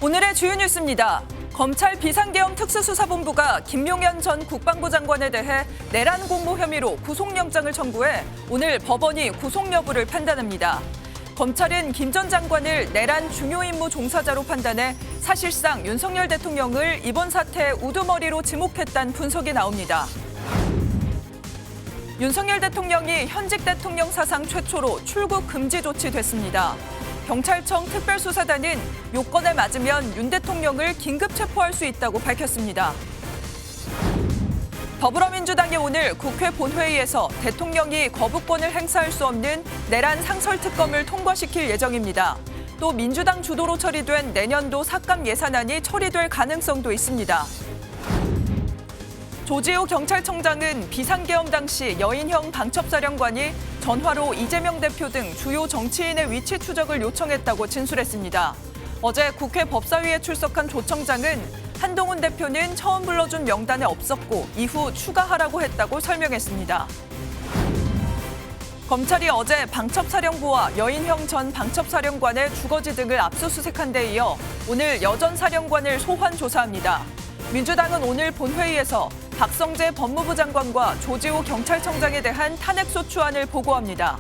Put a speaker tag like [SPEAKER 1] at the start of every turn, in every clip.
[SPEAKER 1] 오늘의 주요 뉴스입니다. 검찰 비상계엄 특수수사본부가 김용현 전 국방부 장관에 대해 내란 공모 혐의로 구속영장을 청구해 오늘 법원이 구속 여부를 판단합니다. 검찰은 김 전 장관을 내란 중요 임무 종사자로 판단해 사실상 윤석열 대통령을 이번 사태의 우두머리로 지목했다는 분석이 나옵니다. 윤석열 대통령이 현직 대통령 사상 최초로 출국 금지 조치됐습니다. 경찰청 특별수사단은 요건에 맞으면 윤 대통령을 긴급 체포할 수 있다고 밝혔습니다. 더불어민주당이 오늘 국회 본회의에서 대통령이 거부권을 행사할 수 없는 내란 상설특검을 통과시킬 예정입니다. 또 민주당 주도로 처리된 내년도 삭감 예산안이 처리될 가능성도 있습니다. 조지호 경찰청장은 비상계엄 당시 여인형 방첩사령관이 전화로 이재명 대표 등 주요 정치인의 위치 추적을 요청했다고 진술했습니다. 어제 국회 법사위에 출석한 조 청장은 한동훈 대표는 처음 불러준 명단에 없었고 이후 추가하라고 했다고 설명했습니다. 검찰이 어제 방첩사령부와 여인형 전 방첩사령관의 주거지 등을 압수수색한 데 이어 오늘 여전 사령관을 소환 조사합니다. 민주당은 오늘 본회의에서 박성재 법무부 장관과 조지호 경찰청장에 대한 탄핵소추안을 보고합니다.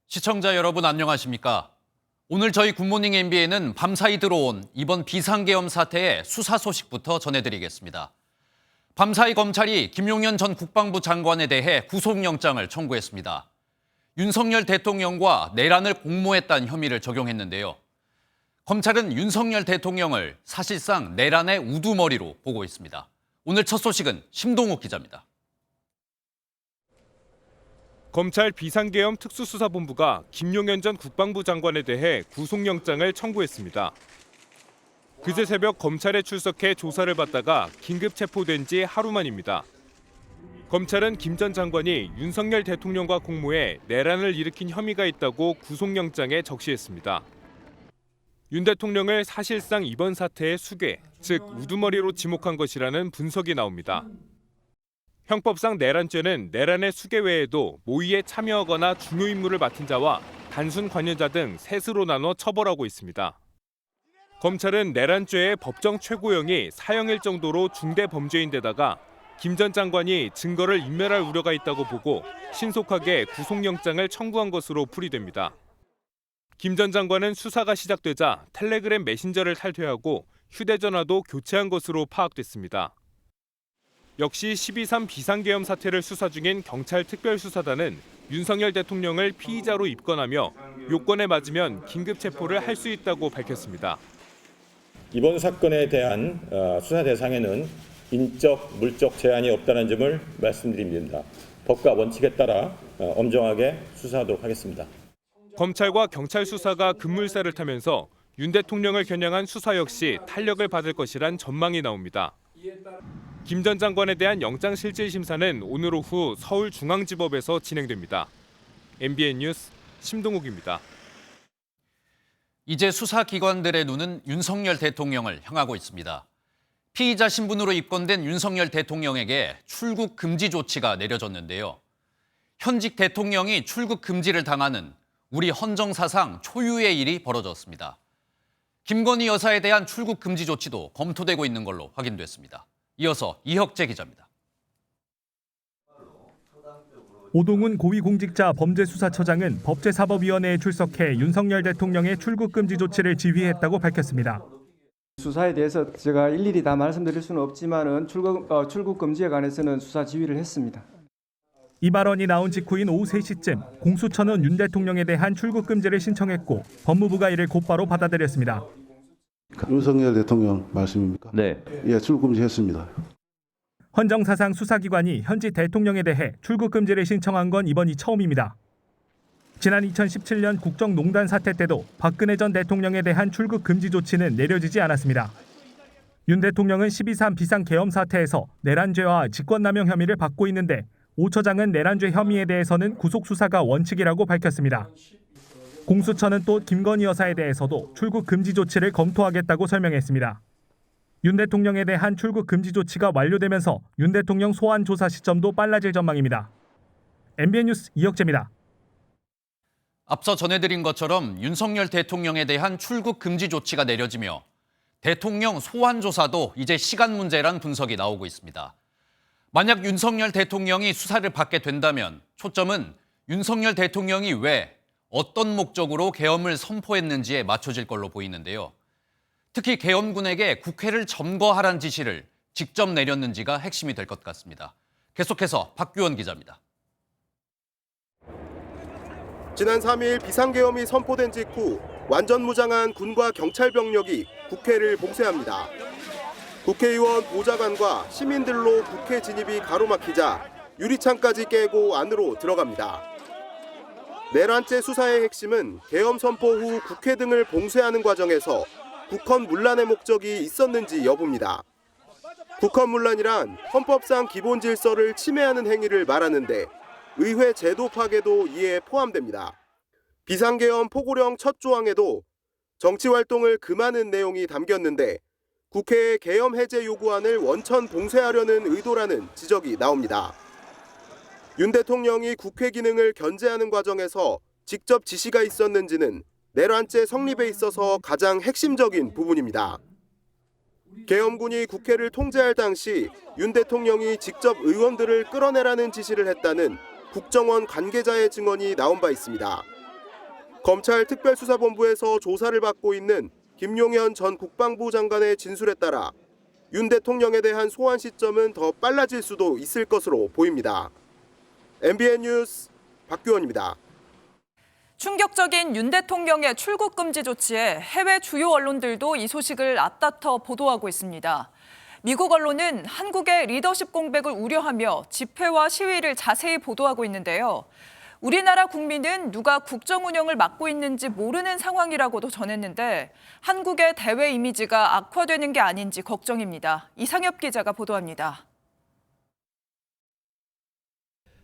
[SPEAKER 2] 시청자 여러분 안녕하십니까? 오늘 저희 굿모닝 MB에는 밤사이 들어온 이번 비상계엄 사태의 수사 소식부터 전해드리겠습니다. 밤사이 검찰이 김용현 전 국방부 장관에 대해 구속영장을 청구했습니다. 윤석열 대통령과 내란을 공모했다는 혐의를 적용했는데요. 검찰은 윤석열 대통령을 사실상 내란의 우두머리로 보고 있습니다. 오늘 첫 소식은 심동욱 기자입니다.
[SPEAKER 3] 검찰 비상계엄 특수수사본부가 김용현 전 국방부 장관에 대해 구속영장을 청구했습니다. 그제 새벽 검찰에 출석해 조사를 받다가 긴급 체포된 지 하루 만입니다. 검찰은 김 전 장관이 윤석열 대통령과 공모해 내란을 일으킨 혐의가 있다고 구속영장에 적시했습니다. 윤 대통령을 사실상 이번 사태의 수괴, 즉 우두머리로 지목한 것이라는 분석이 나옵니다. 형법상 내란죄는 내란의 수괴 외에도 모의에 참여하거나 중요 임무를 맡은 자와 단순 관여자 등 셋으로 나눠 처벌하고 있습니다. 검찰은 내란죄의 법정 최고형이 사형일 정도로 중대 범죄인데다가 김 전 장관이 증거를 인멸할 우려가 있다고 보고 신속하게 구속영장을 청구한 것으로 풀이됩니다. 김 전 장관은 수사가 시작되자 텔레그램 메신저를 탈퇴하고 휴대전화도 교체한 것으로 파악됐습니다. 역시 12.3 비상계엄 사태를 수사 중인 경찰 특별수사단은 윤석열 대통령을 피의자로 입건하며 요건에 맞으면 긴급 체포를 할 수 있다고 밝혔습니다.
[SPEAKER 4] 이번 사건에 대한 수사 대상에는 인적, 물적 제한이 없다는 점을 말씀드립니다. 법과 원칙에 따라 엄정하게 수사하도록 하겠습니다.
[SPEAKER 3] 검찰과 경찰 수사가 급물살을 타면서 윤 대통령을 겨냥한 수사 역시 탄력을 받을 것이란 전망이 나옵니다. 김 전 장관에 대한 영장실질심사는 오늘 오후 서울중앙지법에서 진행됩니다. MBN 뉴스 심동욱입니다.
[SPEAKER 2] 이제 수사기관들의 눈은 윤석열 대통령을 향하고 있습니다. 피의자 신분으로 입건된 윤석열 대통령에게 출국 금지 조치가 내려졌는데요. 현직 대통령이 출국 금지를 당하는 우리 헌정사상 초유의 일이 벌어졌습니다. 김건희 여사에 대한 출국 금지 조치도 검토되고 있는 걸로 확인됐습니다. 이어서 이혁재 기자입니다.
[SPEAKER 5] 오동훈 고위공직자 범죄수사처장은 법제사법위원회에 출석해 윤석열 대통령의 출국 금지 조치를 지휘했다고 밝혔습니다.
[SPEAKER 6] 수사에 대해서 제가 일일이 다 말씀드릴 수는 없지만은 출국 금지에 관해서는 수사 지휘를 했습니다.
[SPEAKER 5] 이 발언이 나온 직후인 오후 3시쯤 공수처는 윤 대통령에 대한 출국 금지를 신청했고 법무부가 이를 곧바로 받아들였습니다.
[SPEAKER 7] 윤석열 대통령 말씀입니까?
[SPEAKER 8] 네.
[SPEAKER 7] 예, 출국 금지했습니다.
[SPEAKER 5] 헌정사상 수사기관이 현직 대통령에 대해 출국 금지를 신청한 건 이번이 처음입니다. 지난 2017년 국정농단 사태 때도 박근혜 전 대통령에 대한 출국 금지 조치는 내려지지 않았습니다. 윤 대통령은 12.3 비상계엄 사태에서 내란죄와 직권남용 혐의를 받고 있는데 오 처장은 내란죄 혐의에 대해서는 구속수사가 원칙이라고 밝혔습니다. 공수처는 또 김건희 여사에 대해서도 출국 금지 조치를 검토하겠다고 설명했습니다. 윤 대통령에 대한 출국 금지 조치가 완료되면서 윤 대통령 소환 조사 시점도 빨라질 전망입니다. MBN 뉴스 이혁재입니다.
[SPEAKER 2] 앞서 전해드린 것처럼 윤석열 대통령에 대한 출국 금지 조치가 내려지며 대통령 소환 조사도 이제 시간 문제란 분석이 나오고 있습니다. 만약 윤석열 대통령이 수사를 받게 된다면 초점은 윤석열 대통령이 왜, 어떤 목적으로 계엄을 선포했는지에 맞춰질 걸로 보이는데요. 특히 계엄군에게 국회를 점거하라는 지시를 직접 내렸는지가 핵심이 될 것 같습니다. 계속해서 박규원 기자입니다.
[SPEAKER 8] 지난 3일 비상계엄이 선포된 직후 완전 무장한 군과 경찰 병력이 국회를 봉쇄합니다. 국회의원 보좌관과 시민들로 국회 진입이 가로막히자 유리창까지 깨고 안으로 들어갑니다. 내란죄 수사의 핵심은 계엄 선포 후 국회 등을 봉쇄하는 과정에서 국헌 문란의 목적이 있었는지 여부입니다. 국헌 문란이란 헌법상 기본 질서를 침해하는 행위를 말하는데 의회 제도 파괴도 이에 포함됩니다. 비상계엄 포고령 첫 조항에도 정치활동을 금하는 내용이 담겼는데 국회의 계엄 해제 요구안을 원천 봉쇄하려는 의도라는 지적이 나옵니다. 윤 대통령이 국회 기능을 견제하는 과정에서 직접 지시가 있었는지는 내란죄 성립에 있어서 가장 핵심적인 부분입니다. 계엄군이 국회를 통제할 당시 윤 대통령이 직접 의원들을 끌어내라는 지시를 했다는 국정원 관계자의 증언이 나온 바 있습니다. 검찰 특별수사본부에서 조사를 받고 있는 김용현 전 국방부 장관의 진술에 따라 윤 대통령에 대한 소환 시점은 더 빨라질 수도 있을 것으로 보입니다. MBN 뉴스 박규원입니다.
[SPEAKER 1] 충격적인 윤 대통령의 출국 금지 조치에 해외 주요 언론들도 이 소식을 앞다퉈 보도하고 있습니다. 미국 언론은 한국의 리더십 공백을 우려하며 집회와 시위를 자세히 보도하고 있는데요. 우리나라 국민은 누가 국정 운영을 맡고 있는지 모르는 상황이라고도 전했는데 한국의 대외 이미지가 악화되는 게 아닌지 걱정입니다. 이상엽 기자가 보도합니다.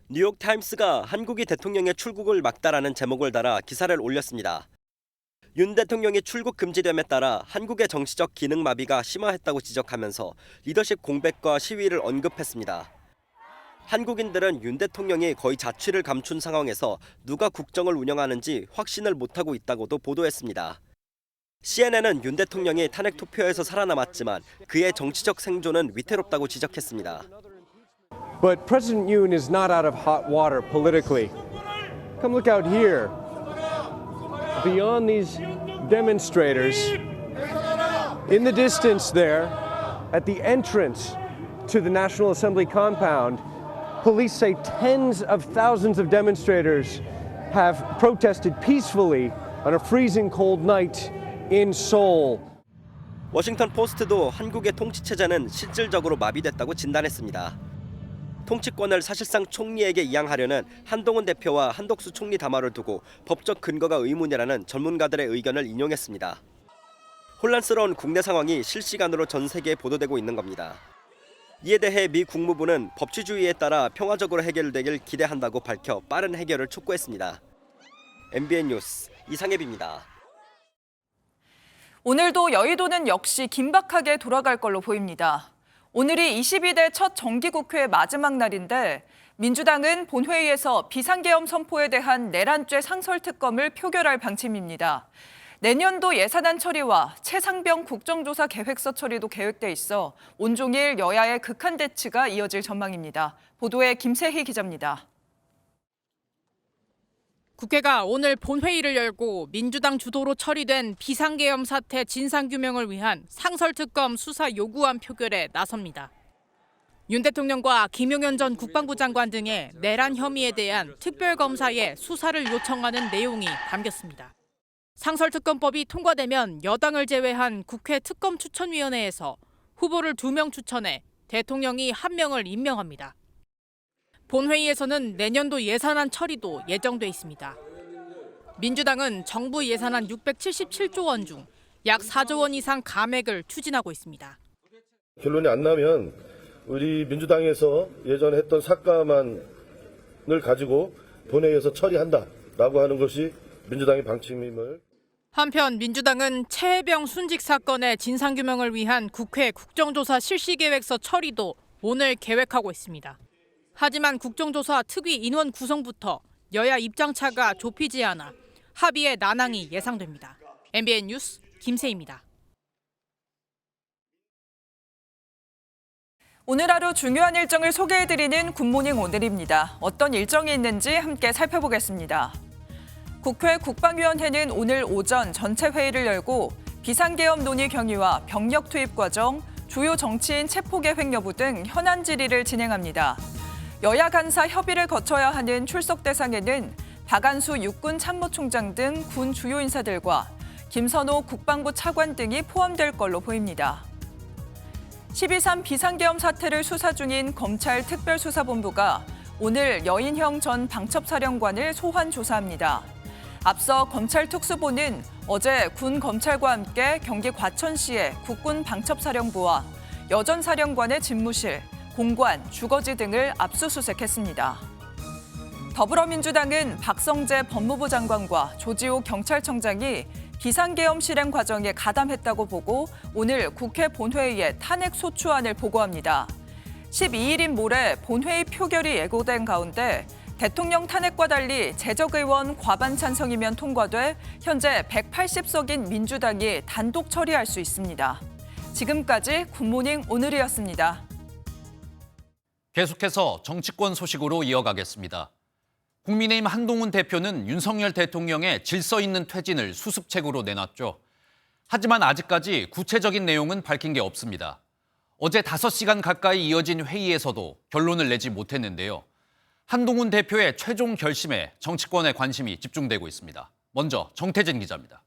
[SPEAKER 9] 뉴욕타임스가 한국이 대통령의 출국을 막다라는 제목을 달아 기사를 올렸습니다. 윤 대통령이 출국 금지됨에 따라 한국의 정치적 기능 마비가 심화했다고 지적하면서 리더십 공백과 시위를 언급했습니다. 한국인들은 윤 대통령이 거의 자취를 감춘 상황에서 누가 국정을 운영하는지 확신을 못하고 있다고도 보도했습니다. CNN은 윤 대통령이 탄핵 투표에서 살아남았지만 그의 정치적 생존은 위태롭다고 지적했습니다.
[SPEAKER 10] But President Yoon is not out of hot water politically. Come look out here. Beyond these demonstrators, in the distance there, at the entrance to the National Assembly compound, police say tens of thousands of demonstrators have protested peacefully on a freezing cold night in Seoul.
[SPEAKER 9] 워싱턴 포스트도 한국의 통치 체제는 실질적으로 마비됐다고 진단했습니다. 통치권을 사실상 총리에게 이양하려는 한동훈 대표와 한덕수 총리 담화를 두고 법적 근거가 의문이라는 전문가들의 의견을 인용했습니다. 혼란스러운 국내 상황이 실시간으로 전 세계에 보도되고 있는 겁니다. 이에 대해 미 국무부는 법치주의에 따라 평화적으로 해결되길 기대한다고 밝혀 빠른 해결을 촉구했습니다. MBN 뉴스 이상엽입니다.
[SPEAKER 1] 오늘도 여의도는 역시 긴박하게 돌아갈 걸로 보입니다. 오늘이 22대 첫 정기국회 마지막 날인데 민주당은 본회의에서 비상계엄 선포에 대한 내란죄 상설특검을 표결할 방침입니다. 내년도 예산안 처리와 최상병 국정조사 계획서 처리도 계획돼 있어 온종일 여야의 극한 대치가 이어질 전망입니다. 보도에 김세희 기자입니다.
[SPEAKER 11] 국회가 오늘 본회의를 열고 민주당 주도로 처리된 비상계엄 사태 진상규명을 위한 상설특검 수사 요구안 표결에 나섭니다. 윤 대통령과 김용현 전 국방부 장관 등의 내란 혐의에 대한 특별검사의 수사를 요청하는 내용이 담겼습니다. 상설특검법이 통과되면 여당을 제외한 국회 특검추천위원회에서 후보를 2명 추천해 대통령이 1명을 임명합니다. 본회의에서는 내년도 예산안 처리도 예정돼 있습니다. 민주당은 정부 예산안 677조 원 중 약 4조 원 이상 감액을 추진하고 있습니다.
[SPEAKER 12] 결론이 안 나면 우리 민주당에서 예전에 했던 삭감안을 가지고 본회의에서 처리한다라고 하는 것이 민주당의 방침임을.
[SPEAKER 11] 한편 민주당은 최혜병 순직 사건의 진상규명을 위한 국회 국정조사 실시계획서 처리도 오늘 계획하고 있습니다. 하지만 국정조사 특위 인원 구성부터 여야 입장차가 좁히지 않아 합의의 난항이 예상됩니다. MBN 뉴스 김세희입니다.
[SPEAKER 1] 오늘 하루 중요한 일정을 소개해드리는 굿모닝 오늘입니다. 어떤 일정이 있는지 함께 살펴보겠습니다. 국회 국방위원회는 오늘 오전 전체 회의를 열고 비상계엄 논의 경위와 병력 투입 과정, 주요 정치인 체포 계획 여부 등 현안 질의를 진행합니다. 여야 간사 협의를 거쳐야 하는 출석 대상에는 박안수 육군 참모총장 등 군 주요 인사들과 김선호 국방부 차관 등이 포함될 걸로 보입니다. 12.3 비상계엄 사태를 수사 중인 검찰 특별수사본부가 오늘 여인형 전 방첩사령관을 소환 조사합니다. 앞서 검찰 특수부는 어제 군 검찰과 함께 경기 과천시의 국군 방첩사령부와 여전사령관의 집무실, 공관, 주거지 등을 압수수색했습니다. 더불어민주당은 박성재 법무부 장관과 조지호 경찰청장이 비상계엄 실행 과정에 가담했다고 보고 오늘 국회 본회의에 탄핵 소추안을 보고합니다. 12일인 모레 본회의 표결이 예고된 가운데 대통령 탄핵과 달리 재적의원 과반 찬성이면 통과돼 현재 180석인 민주당이 단독 처리할 수 있습니다. 지금까지 굿모닝 오늘이었습니다.
[SPEAKER 2] 계속해서 정치권 소식으로 이어가겠습니다. 국민의힘 한동훈 대표는 윤석열 대통령의 질서 있는 퇴진을 수습책으로 내놨죠. 하지만 아직까지 구체적인 내용은 밝힌 게 없습니다. 어제 5시간 가까이 이어진 회의에서도 결론을 내지 못했는데요. 한동훈 대표의 최종 결심에 정치권의 관심이 집중되고 있습니다. 먼저 정태진 기자입니다.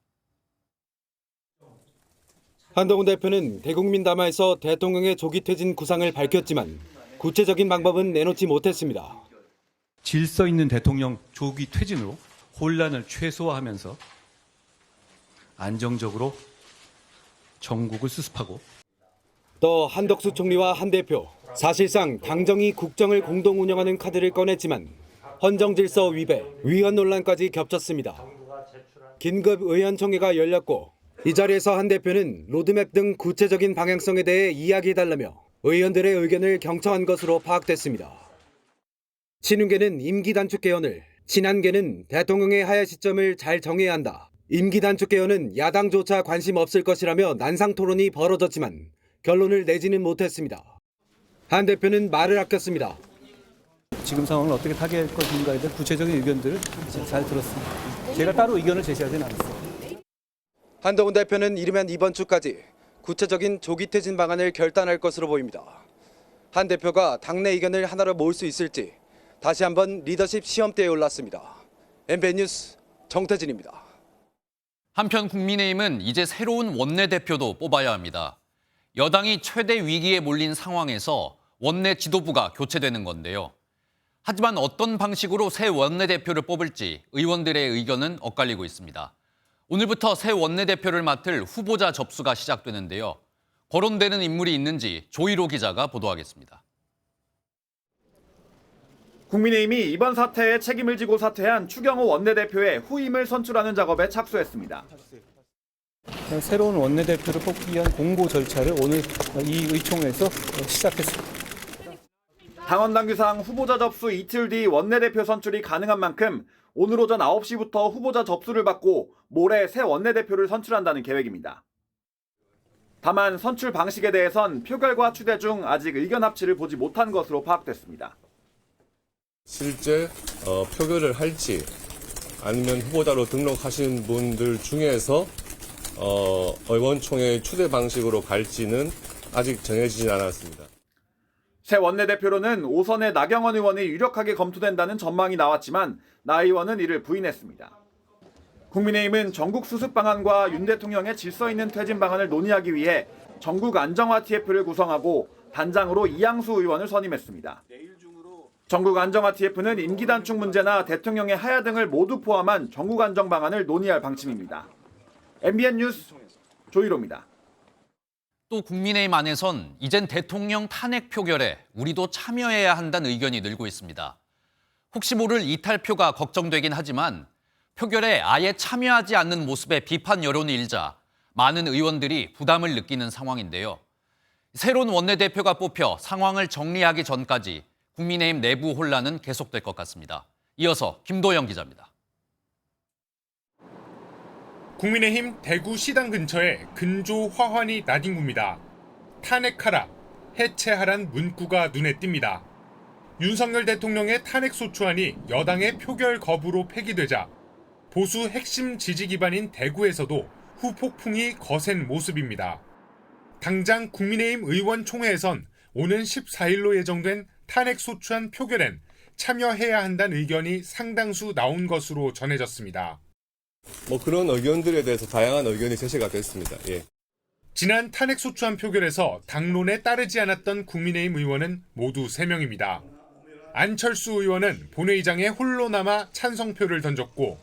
[SPEAKER 13] 한동훈 대표는 대국민 담화에서 대통령의 조기 퇴진 구상을 밝혔지만 구체적인 방법은 내놓지 못했습니다.
[SPEAKER 14] 질서 있는 대통령 조기 퇴진으로 혼란을 최소화하면서 안정적으로 정국을 수습하고
[SPEAKER 13] 또 한덕수 총리와 한 대표, 사실상 당정이 국정을 공동 운영하는 카드를 꺼냈지만 헌정질서 위배, 위헌 논란까지 겹쳤습니다. 긴급 의원총회가 열렸고 이 자리에서 한 대표는 로드맵 등 구체적인 방향성에 대해 이야기해달라며 의원들의 의견을 경청한 것으로 파악됐습니다. 친윤계는 임기 단축 개헌을, 친한계는 대통령의 하야 시점을 잘 정해야 한다. 임기 단축 개헌은 야당조차 관심 없을 것이라며 난상 토론이 벌어졌지만 결론을 내지는 못했습니다. 한 대표는 말을 아꼈습니다.
[SPEAKER 15] 지금 상황을 어떻게 타개할 것인가에 대한 구체적인 의견들을 잘 들었습니다. 제가 따로 의견을 제시하지는 않았습니다.
[SPEAKER 13] 한동훈 대표는 이르면 이번 주까지 구체적인 조기 퇴진 방안을 결단할 것으로 보입니다. 한 대표가 당내 의견을 하나로 모을 수 있을지 다시 한번 리더십 시험대에 올랐습니다. MBN 뉴스 정태진입니다.
[SPEAKER 2] 한편 국민의힘은 이제 새로운 원내대표도 뽑아야 합니다. 여당이 최대 위기에 몰린 상황에서 원내 지도부가 교체되는 건데요. 하지만 어떤 방식으로 새 원내대표를 뽑을지 의원들의 의견은 엇갈리고 있습니다. 오늘부터 새 원내대표를 맡을 후보자 접수가 시작되는데요. 거론되는 인물이 있는지 조희로 기자가 보도하겠습니다.
[SPEAKER 16] 국민의힘이 이번 사태에 책임을 지고 사퇴한 추경호 원내대표의 후임을 선출하는 작업에 착수했습니다.
[SPEAKER 15] 새로운 원내대표를 뽑기 위한 공고 절차를 오늘 이 의총에서 시작했습니다.
[SPEAKER 16] 당원 당규상 후보자 접수 이틀 뒤 원내대표 선출이 가능한 만큼 오늘 오전 9시부터 후보자 접수를 받고 모레 새 원내대표를 선출한다는 계획입니다. 다만 선출 방식에 대해선 표결과 추대 중 아직 의견 합치를 보지 못한 것으로 파악됐습니다.
[SPEAKER 17] 실제 표결을 할지 아니면 후보자로 등록하신 분들 중에서 의원총회 추대 방식으로 갈지는 아직 정해지진 않았습니다.
[SPEAKER 16] 새 원내대표로는 오선의 나경원 의원이 유력하게 검토된다는 전망이 나왔지만 나 의원은 이를 부인했습니다. 국민의힘은 전국 수습 방안과 윤 대통령의 질서 있는 퇴진 방안을 논의하기 위해 전국 안정화 TF를 구성하고 단장으로 이양수 의원을 선임했습니다. 전국 안정화 TF는 임기 단축 문제나 대통령의 하야 등을 모두 포함한 전국 안정 방안을 논의할 방침입니다. MBN 뉴스 조희로입니다.
[SPEAKER 2] 또 국민의힘 안에선 이젠 대통령 탄핵 표결에 우리도 참여해야 한다는 의견이 늘고 있습니다. 혹시 모를 이탈표가 걱정되긴 하지만 표결에 아예 참여하지 않는 모습에 비판 여론이 일자 많은 의원들이 부담을 느끼는 상황인데요. 새로운 원내대표가 뽑혀 상황을 정리하기 전까지 국민의힘 내부 혼란은 계속될 것 같습니다. 이어서 김도영 기자입니다.
[SPEAKER 3] 국민의힘 대구 시당 근처에 근조 화환이 나뒹굽니다. 탄핵하라, 해체하란 문구가 눈에 띕니다. 윤석열 대통령의 탄핵소추안이 여당의 표결 거부로 폐기되자 보수 핵심 지지 기반인 대구에서도 후폭풍이 거센 모습입니다. 당장 국민의힘 의원총회에선 오는 14일로 예정된 탄핵소추안 표결엔 참여해야 한다는 의견이 상당수 나온 것으로 전해졌습니다.
[SPEAKER 17] 그런 의견들에 대해서 다양한 의견이 제시가 됐습니다. 예.
[SPEAKER 3] 지난 탄핵소추안 표결에서 당론에 따르지 않았던 국민의힘 의원은 모두 3명입니다. 안철수 의원은 본회의장에 홀로 남아 찬성표를 던졌고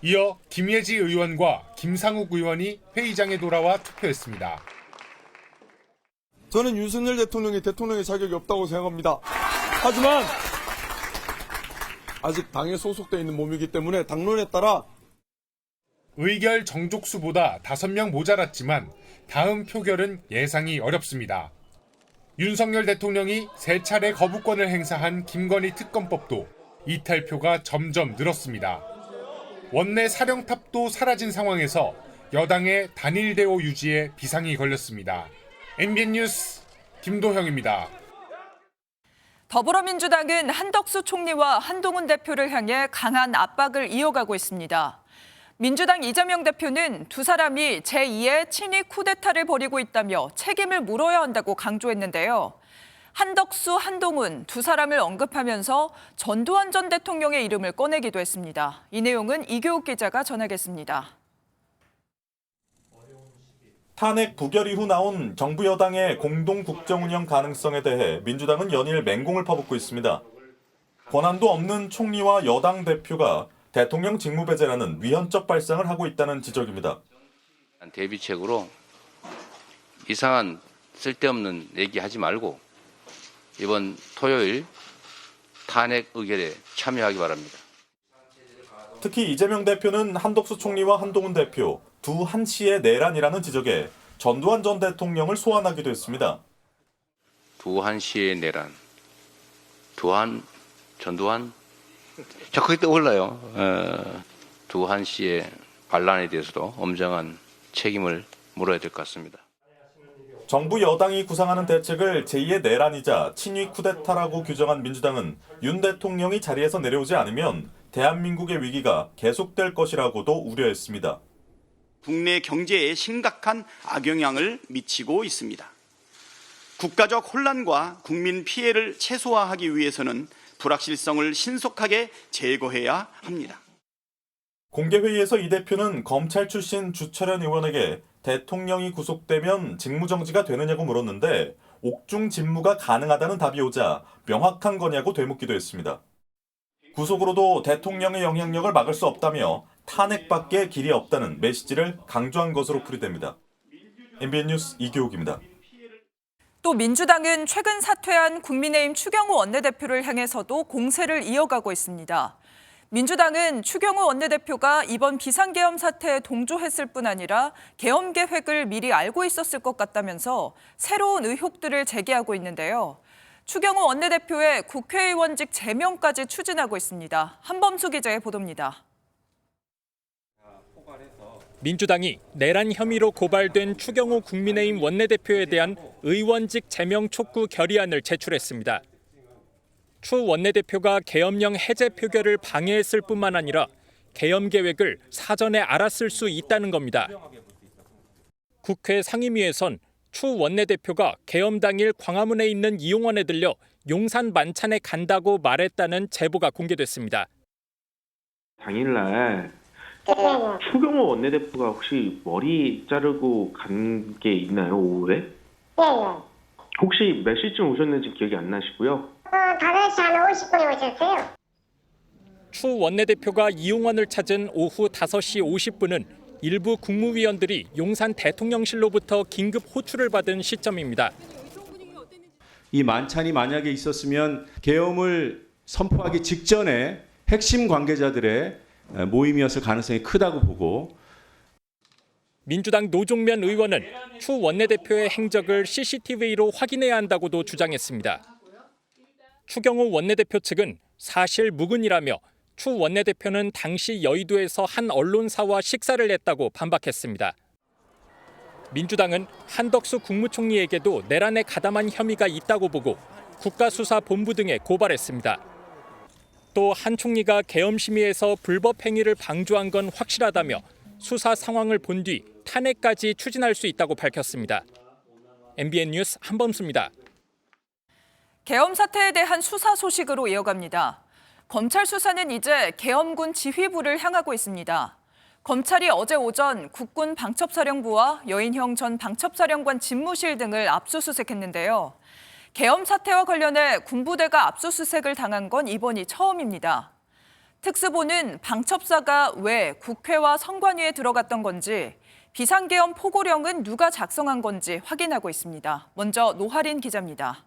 [SPEAKER 3] 이어 김예지 의원과 김상욱 의원이 회의장에 돌아와 투표했습니다.
[SPEAKER 18] 저는 윤석열 대통령이 대통령의 자격이 없다고 생각합니다. 하지만 아직 당에 소속돼 있는 몸이기 때문에 당론에 따라
[SPEAKER 3] 의결 정족수보다 5명 모자랐지만 다음 표결은 예상이 어렵습니다. 윤석열 대통령이 3차례 거부권을 행사한 김건희 특검법도 이탈표가 점점 늘었습니다. 원내 사령탑도 사라진 상황에서 여당의 단일 대오 유지에 비상이 걸렸습니다. MBN 뉴스 김도형입니다.
[SPEAKER 1] 더불어민주당은 한덕수 총리와 한동훈 대표를 향해 강한 압박을 이어가고 있습니다. 민주당 이재명 대표는 두 사람이 제2의 친위 쿠데타를 벌이고 있다며 책임을 물어야 한다고 강조했는데요. 한덕수, 한동훈 두 사람을 언급하면서 전두환 전 대통령의 이름을 꺼내기도 했습니다. 이 내용은 이교욱 기자가 전하겠습니다.
[SPEAKER 19] 탄핵 부결 이후 나온 정부 여당의 공동 국정 운영 가능성에 대해 민주당은 연일 맹공을 퍼붓고 있습니다. 권한도 없는 총리와 여당 대표가 대통령 직무배제라는 위헌적 발상을 하고 있다는 지적입니다.
[SPEAKER 20] 대비책으로 이상한 쓸데없는 얘기하지 말고 이번 토요일 탄핵 의결에 참여하기 바랍니다.
[SPEAKER 19] 특히 이재명 대표는 한덕수 총리와 한동훈 대표 두 한씨의 내란이라는 지적에 전두환 전 대통령을 소환하기도 했습니다.
[SPEAKER 20] 두 한씨의 내란, 전두환 저 그게 떠올라요. 두 한씨의 반란에 대해서도 엄정한 책임을 물어야 될 것 같습니다.
[SPEAKER 19] 정부 여당이 구상하는 대책을 제2의 내란이자 친위 쿠데타라고 규정한 민주당은 윤 대통령이 자리에서 내려오지 않으면 대한민국의 위기가 계속될 것이라고도 우려했습니다.
[SPEAKER 21] 국내 경제에 심각한 악영향을 미치고 있습니다. 국가적 혼란과 국민 피해를 최소화하기 위해서는 불확실성을 신속하게 제거해야 합니다.
[SPEAKER 19] 공개회의에서 이 대표는 검찰 출신 주철현 의원에게 대통령이 구속되면 직무정지가 되느냐고 물었는데 옥중 집무가 가능하다는 답이 오자 명확한 거냐고 되묻기도 했습니다. 구속으로도 대통령의 영향력을 막을 수 없다며 탄핵밖에 길이 없다는 메시지를 강조한 것으로 풀이됩니다. MBN 뉴스 이교욱입니다.
[SPEAKER 1] 또 민주당은 최근 사퇴한 국민의힘 추경호 원내대표를 향해서도 공세를 이어가고 있습니다. 민주당은 추경호 원내대표가 이번 비상계엄 사태에 동조했을 뿐 아니라 계엄 계획을 미리 알고 있었을 것 같다면서 새로운 의혹들을 제기하고 있는데요. 추경호 원내대표의 국회의원직 제명까지 추진하고 있습니다. 한범수 기자의 보도입니다.
[SPEAKER 22] 민주당이 내란 혐의로 고발된 추경호 국민의힘 원내대표에 대한 의원직 제명 촉구 결의안을 제출했습니다. 추 원내대표가 계엄령 해제 표결을 방해했을 뿐만 아니라 계엄 계획을 사전에 알았을 수 있다는 겁니다. 국회 상임위에선 추 원내대표가 계엄 당일 광화문에 있는 이용원에 들려 용산 만찬에 간다고 말했다는 제보가 공개됐습니다.
[SPEAKER 23] 당일날 추경호 원내대표가 혹시 머리 자르고 간 게 있나요, 오후에?
[SPEAKER 24] 네.
[SPEAKER 23] 혹시 몇 시쯤 오셨는지 기억이 안 나시고요?
[SPEAKER 24] 5시 한 50분에 오셨어요.
[SPEAKER 22] 추 원내대표가 이용원을 찾은 오후 5시 50분은 일부 국무위원들이 용산 대통령실로부터 긴급 호출을 받은 시점입니다.
[SPEAKER 25] 이 만찬이 만약에 있었으면 계엄을 선포하기 직전에 핵심 관계자들의 모임이었을 가능성이 크다고 보고
[SPEAKER 22] 민주당 노종면 의원은 추 원내대표의 행적을 CCTV로 확인해야 한다고도 주장했습니다. 추경호 원내대표 측은 사실 무근이라며 추 원내대표는 당시 여의도에서 한 언론사와 식사를 했다고 반박했습니다. 민주당은 한덕수 국무총리에게도 내란에 가담한 혐의가 있다고 보고 국가수사본부 등에 고발했습니다. 또 한 총리가 계엄심의에서 불법 행위를 방조한 건 확실하다며 수사 상황을 본 뒤 탄핵까지 추진할 수 있다고 밝혔습니다. MBN 뉴스 한범수입니다.
[SPEAKER 1] 계엄 사태에 대한 수사 소식으로 이어갑니다. 검찰 수사는 이제 계엄군 지휘부를 향하고 있습니다. 검찰이 어제 오전 국군 방첩사령부와 여인형 전 방첩사령관 집무실 등을 압수수색했는데요. 계엄 사태와 관련해 군부대가 압수수색을 당한 건 이번이 처음입니다. 특수보는 방첩사가 왜 국회와 선관위에 들어갔던 건지, 비상계엄 포고령은 누가 작성한 건지 확인하고 있습니다. 먼저 노하린 기자입니다.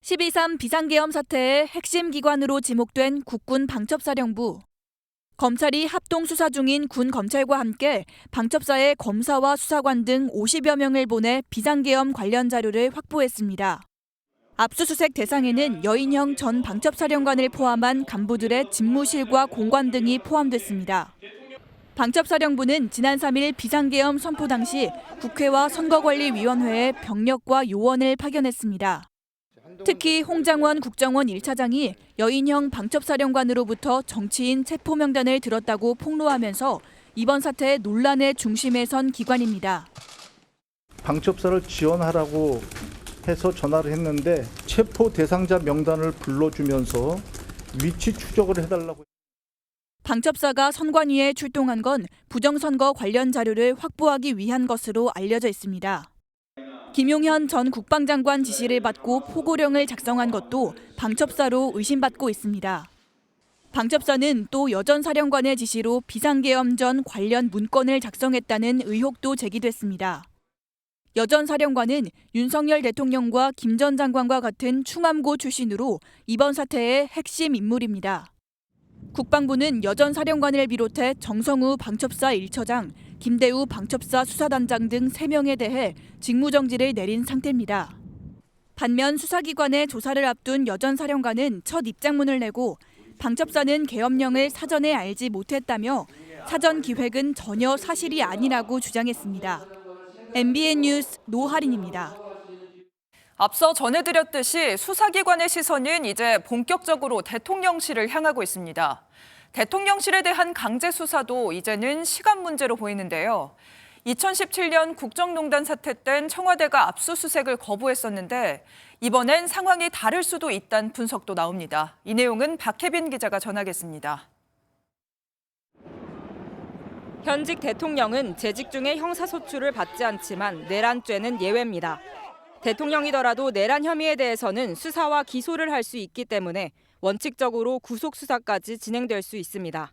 [SPEAKER 4] 12.3 비상계엄 사태의 핵심 기관으로 지목된 국군 방첩사령부. 검찰이 합동수사 중인 군 검찰과 함께 방첩사의 검사와 수사관 등 50여 명을 보내 비상계엄 관련 자료를 확보했습니다. 압수수색 대상에는 여인형 전 방첩사령관을 포함한 간부들의 집무실과 공관 등이 포함됐습니다. 방첩사령부는 지난 3일 비상계엄 선포 당시 국회와 선거관리위원회에 병력과 요원을 파견했습니다. 특히 홍장원 국정원 1차장이 여인형 방첩사령관으로부터 정치인 체포명단을 들었다고 폭로하면서 이번 사태의 논란의 중심에 선 기관입니다.
[SPEAKER 5] 방첩사를 지원하라고 해서 전화를 했는데 체포 대상자 명단을 불러주면서 위치 추적을 해달라고.
[SPEAKER 4] 방첩사가 선관위에 출동한 건 부정선거 관련 자료를 확보하기 위한 것으로 알려져 있습니다. 김용현 전 국방장관 지시를 받고 포고령을 작성한 것도 방첩사로 의심받고 있습니다. 방첩사는 또 여 전 사령관의 지시로 비상계엄 전 관련 문건을 작성했다는 의혹도 제기됐습니다. 여 전 사령관은 윤석열 대통령과 김 전 장관과 같은 충암고 출신으로 이번 사태의 핵심 인물입니다. 국방부는 여 전 사령관을 비롯해 정성우 방첩사 1처장, 김대우 방첩사 수사단장 등 3명에 대해 직무정지를 내린 상태입니다. 반면 수사기관의 조사를 앞둔 여 전 사령관은 첫 입장문을 내고 방첩사는 계엄령을 사전에 알지 못했다며 사전 기획은 전혀 사실이 아니라고 주장했습니다. MBN 뉴스 노하린입니다.
[SPEAKER 1] 앞서 전해드렸듯이 수사기관의 시선은 이제 본격적으로 대통령실을 향하고 있습니다. 대통령실에 대한 강제 수사도 이제는 시간 문제로 보이는데요. 2017년 국정농단 사태 땐 청와대가 압수수색을 거부했었는데 이번엔 상황이 다를 수도 있다는 분석도 나옵니다. 이 내용은 박혜빈 기자가 전하겠습니다.
[SPEAKER 6] 현직 대통령은 재직 중에 형사소출을 받지 않지만 내란죄는 예외입니다. 대통령이더라도 내란 혐의에 대해서는 수사와 기소를 할 수 있기 때문에 원칙적으로 구속수사까지 진행될 수 있습니다.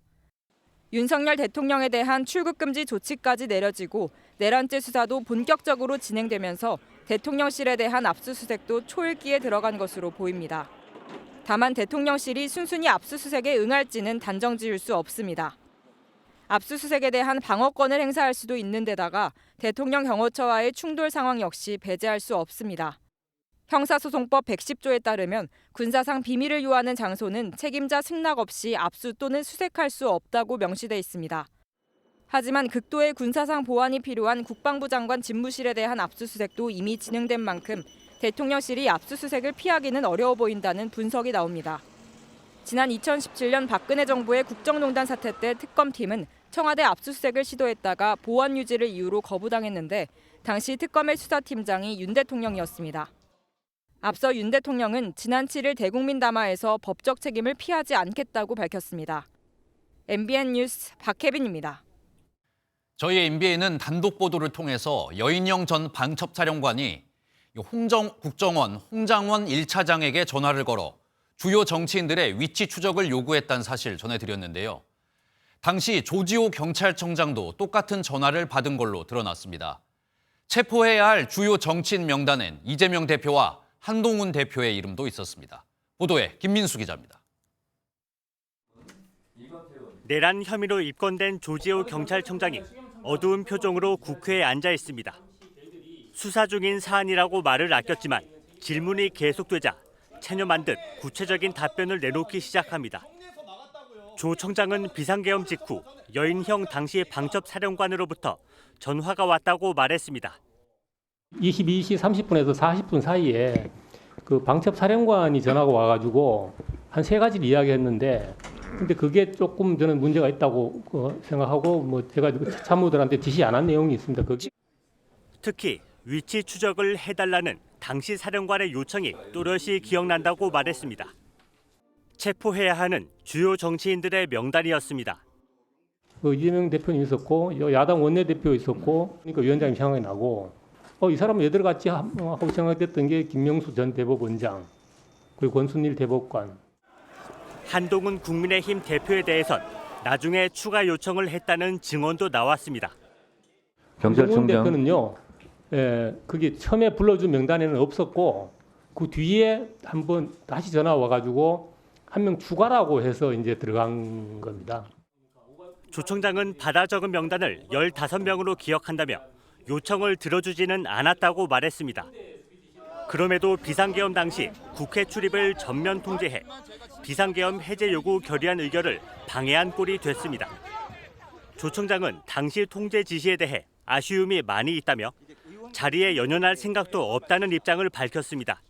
[SPEAKER 6] 윤석열 대통령에 대한 출국금지 조치까지 내려지고 내란죄 수사도 본격적으로 진행되면서 대통령실에 대한 압수수색도 초읽기에 들어간 것으로 보입니다. 다만 대통령실이 순순히 압수수색에 응할지는 단정 지을 수 없습니다. 압수수색에 대한 방어권을 행사할 수도 있는 데다가 대통령 경호처와의 충돌 상황 역시 배제할 수 없습니다. 형사소송법 110조에 따르면 군사상 비밀을 요하는 장소는 책임자 승낙 없이 압수 또는 수색할 수 없다고 명시돼 있습니다. 하지만 극도의 군사상 보안이 필요한 국방부 장관 집무실에 대한 압수수색도 이미 진행된 만큼 대통령실이 압수수색을 피하기는 어려워 보인다는 분석이 나옵니다. 지난 2017년 박근혜 정부의 국정농단 사태 때 특검팀은 청와대 압수수색을 시도했다가 보안 유지를 이유로 거부당했는데 당시 특검의 수사팀장이 윤 대통령이었습니다. 앞서 윤 대통령은 지난 7일 대국민 담화에서 법적 책임을 피하지 않겠다고 밝혔습니다. MBN 뉴스 박혜빈입니다.
[SPEAKER 2] 저희 MBN은 단독 보도를 통해서 여인형 전 방첩사령관이 국정원 홍장원 1차장에게 전화를 걸어 주요 정치인들의 위치 추적을 요구했다는 사실 전해드렸는데요. 당시 조지호 경찰청장도 똑같은 전화를 받은 걸로 드러났습니다. 체포해야 할 주요 정치인 명단엔 이재명 대표와 한동훈 대표의 이름도 있었습니다. 보도에 김민수 기자입니다.
[SPEAKER 7] 내란 혐의로 입건된 조지호 경찰청장이 어두운 표정으로 국회에 앉아 있습니다. 수사 중인 사안이라고 말을 아꼈지만 질문이 계속되자 체념한 듯 구체적인 답변을 내놓기 시작합니다. 조 청장은 비상계엄 직후 여인형 당시 방첩 사령관으로부터 전화가 왔다고 말했습니다.
[SPEAKER 8] 22시 30분에서 40분 사이에 그 방첩 사령관이 전화가 와가지고 한 3가지를 이야기했는데, 근데 그게 조금 저는 문제가 있다고 생각하고 뭐 제가 참모들한테 지시 안 한 내용이 있습니다. 거기
[SPEAKER 7] 특히 위치 추적을 해달라는 당시 사령관의 요청이 또렷이 기억난다고 말했습니다. 체포해야 하는 주요 정치인들의 명단이었습니다.
[SPEAKER 8] 이재명 대표님 있었고 야당 원내대표 있었고, 그러니까 위원장님 생각이 나고, 이 사람은 얘들 같이 하고 생각됐던 게 김명수 전 대법원장, 그리고 권순일 대법관.
[SPEAKER 7] 한동훈 국민의힘 대표에 대해선 나중에 추가 요청을 했다는 증언도 나왔습니다.
[SPEAKER 8] 한동훈 대표는요, 그게 처음에 불러준 명단에는 없었고, 그 뒤에 한번 다시 전화 와가지고 한 명 추가라고 해서 이제 들어간 겁니다.
[SPEAKER 7] 조 청장은 받아 적은 명단을 15명으로 기억한다며 요청을 들어주지는 않았다고 말했습니다. 그럼에도 비상계엄 당시 국회 출입을 전면 통제해 비상계엄 해제 요구 결의안 의결을 방해한 꼴이 됐습니다. 조 청장은 당시 통제 지시에 대해 아쉬움이 많이 있다며 자리에 연연할 생각도 없다는 입장을 밝혔습니다.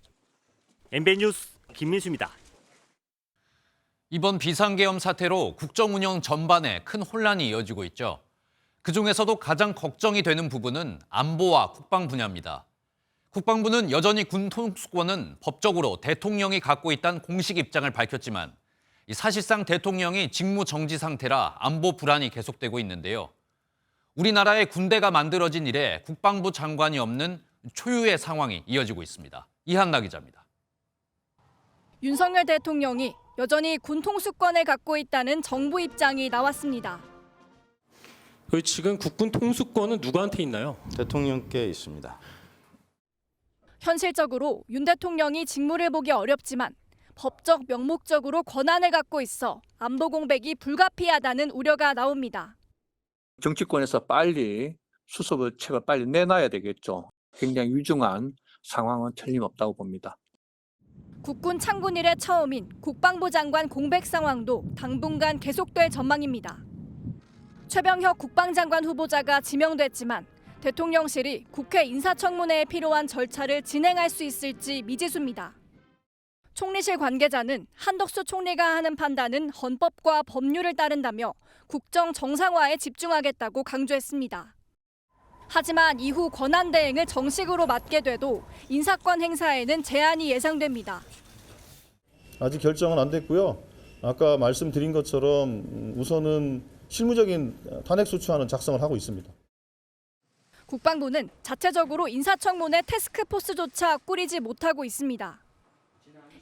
[SPEAKER 7] MBN 뉴스 김민수입니다.
[SPEAKER 2] 이번 비상계엄 사태로 국정운영 전반에 큰 혼란이 이어지고 있죠. 그중에서도 가장 걱정이 되는 부분은 안보와 국방 분야입니다. 국방부는 여전히 군 통수권은 법적으로 대통령이 갖고 있다는 공식 입장을 밝혔지만, 사실상 대통령이 직무 정지 상태라 안보 불안이 계속되고 있는데요. 우리나라의 군대가 만들어진 이래 국방부 장관이 없는 초유의 상황이 이어지고 있습니다. 이한나 기자입니다.
[SPEAKER 4] 윤석열 대통령이 여전히 군 통수권을 갖고 있다는 정부 입장이 나왔습니다.
[SPEAKER 9] 지금 국군 통수권은 누구한테 있나요?
[SPEAKER 10] 대통령께 있습니다.
[SPEAKER 4] 현실적으로 윤 대통령이 직무를 보기 어렵지만 법적 명목적으로 권한을 갖고 있어 안보 공백이 불가피하다는 우려가 나옵니다.
[SPEAKER 11] 정치권에서 빨리 수습책을 빨리 내놔야 되겠죠. 굉장히 위중한 상황은 틀림없다고 봅니다.
[SPEAKER 4] 국군 창군 이래 처음인 국방부 장관 공백 상황도 당분간 계속될 전망입니다. 최병혁 국방장관 후보자가 지명됐지만 대통령실이 국회 인사청문회에 필요한 절차를 진행할 수 있을지 미지수입니다. 총리실 관계자는 한덕수 총리가 하는 판단은 헌법과 법률을 따른다며 국정 정상화에 집중하겠다고 강조했습니다. 하지만 이후 권한 대행을 정식으로 맡게 돼도 인사권 행사에는 제한이 예상됩니다.
[SPEAKER 10] 아직 결정은 안 됐고요. 아까 말씀드린 것처럼 우선은 실무적인 탄핵소추안은 작성을 하고 있습니다.
[SPEAKER 4] 국방부는 자체적으로 인사청문회 태스크포스조차 꾸리지 못하고 있습니다.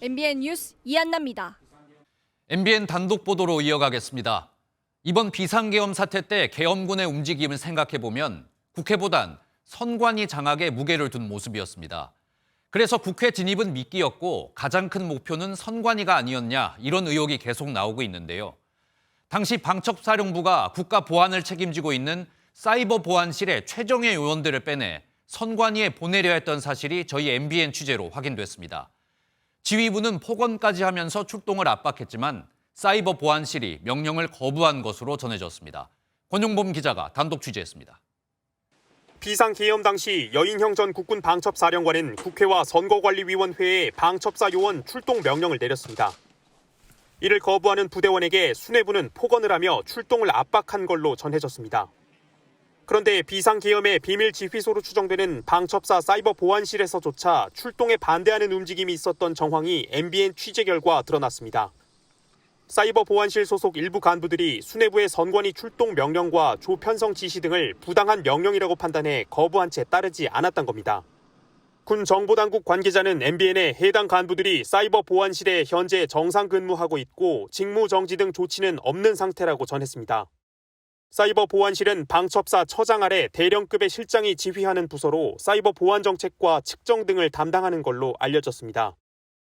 [SPEAKER 4] MBN 뉴스 이한나입니다.
[SPEAKER 2] MBN 단독 보도로 이어가겠습니다. 이번 비상계엄 사태 때 계엄군의 움직임을 생각해보면 국회보단 선관위 장악에 무게를 둔 모습이었습니다. 그래서 국회 진입은 미끼였고 가장 큰 목표는 선관위가 아니었냐, 이런 의혹이 계속 나오고 있는데요. 당시 방첩사령부가 국가보안을 책임지고 있는 사이버보안실의 최정예 요원들을 빼내 선관위에 보내려 했던 사실이 저희 MBN 취재로 확인됐습니다. 지휘부는 폭언까지 하면서 출동을 압박했지만 사이버보안실이 명령을 거부한 것으로 전해졌습니다. 권용범 기자가 단독 취재했습니다.
[SPEAKER 12] 비상계엄 당시 여인형 전 국군 방첩사령관은 국회와 선거관리위원회에 방첩사 요원 출동 명령을 내렸습니다. 이를 거부하는 부대원에게 수뇌부는 폭언을 하며 출동을 압박한 걸로 전해졌습니다. 그런데 비상계엄의 비밀 지휘소로 추정되는 방첩사 사이버보안실에서조차 출동에 반대하는 움직임이 있었던 정황이 MBN 취재 결과 드러났습니다. 사이버보안실 소속 일부 간부들이 수뇌부의 선관위 출동 명령과 조편성 지시 등을 부당한 명령이라고 판단해 거부한 채 따르지 않았던 겁니다. 군 정보당국 관계자는 MBN에 해당 간부들이 사이버보안실에 현재 정상 근무하고 있고 직무 정지 등 조치는 없는 상태라고 전했습니다. 사이버보안실은 방첩사 처장 아래 대령급의 실장이 지휘하는 부서로 사이버보안 정책과 측정 등을 담당하는 걸로 알려졌습니다.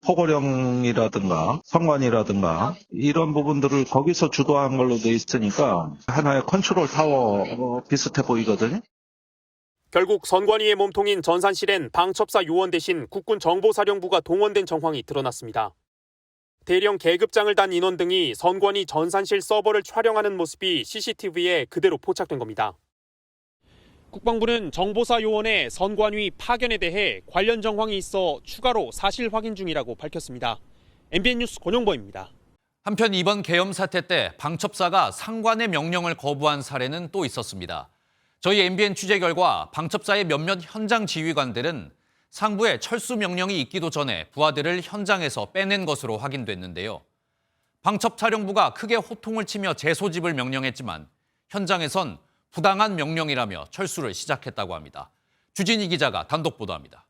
[SPEAKER 10] 포고령이라든가 선관이라든가 이런 부분들을 거기서 주도한 걸로 돼 있으니까 하나의 컨트롤 타워 비슷해 보이거든요.
[SPEAKER 12] 결국 선관위의 몸통인 전산실엔 방첩사 요원 대신 국군 정보사령부가 동원된 정황이 드러났습니다. 대령 계급장을 단 인원 등이 선관위 전산실 서버를 촬영하는 모습이 CCTV에 그대로 포착된 겁니다. 국방부는 정보사 요원의 선관위 파견에 대해 관련 정황이 있어 추가로 사실 확인 중이라고 밝혔습니다. MBN 뉴스 권용보입니다.
[SPEAKER 2] 한편 이번 계엄 사태 때 방첩사가 상관의 명령을 거부한 사례는 또 있었습니다. 저희 MBN 취재 결과 방첩사의 몇몇 현장 지휘관들은 상부에 철수 명령이 있기도 전에 부하들을 현장에서 빼낸 것으로 확인됐는데요. 방첩사령부가 크게 호통을 치며 재소집을 명령했지만 현장에선 부당한 명령이라며 철수를 시작했다고 합니다. 주진희 기자가 단독 보도합니다.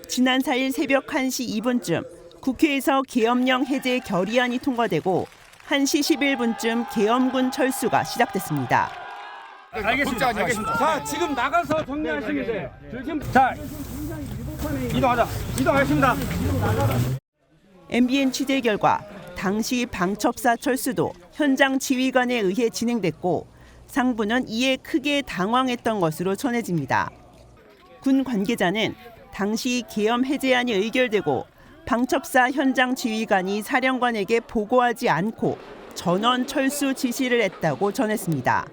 [SPEAKER 13] 지난 4일 새벽 1시 2분쯤 국회에서 계엄령 해제 결의안이 통과되고 1시 11분쯤 계엄군 철수가 시작됐습니다.
[SPEAKER 14] 알겠습니다. 자, 지금 나가서 정리하시면 돼요. 자, 이동하겠습니다.
[SPEAKER 13] MBN 취재 결과 당시 방첩사 철수도 현장 지휘관에 의해 진행됐고 상부는 이에 크게 당황했던 것으로 전해집니다. 군 관계자는 당시 계엄 해제안이 의결되고 방첩사 현장 지휘관이 사령관에게 보고하지 않고 전원 철수 지시를 했다고 전했습니다.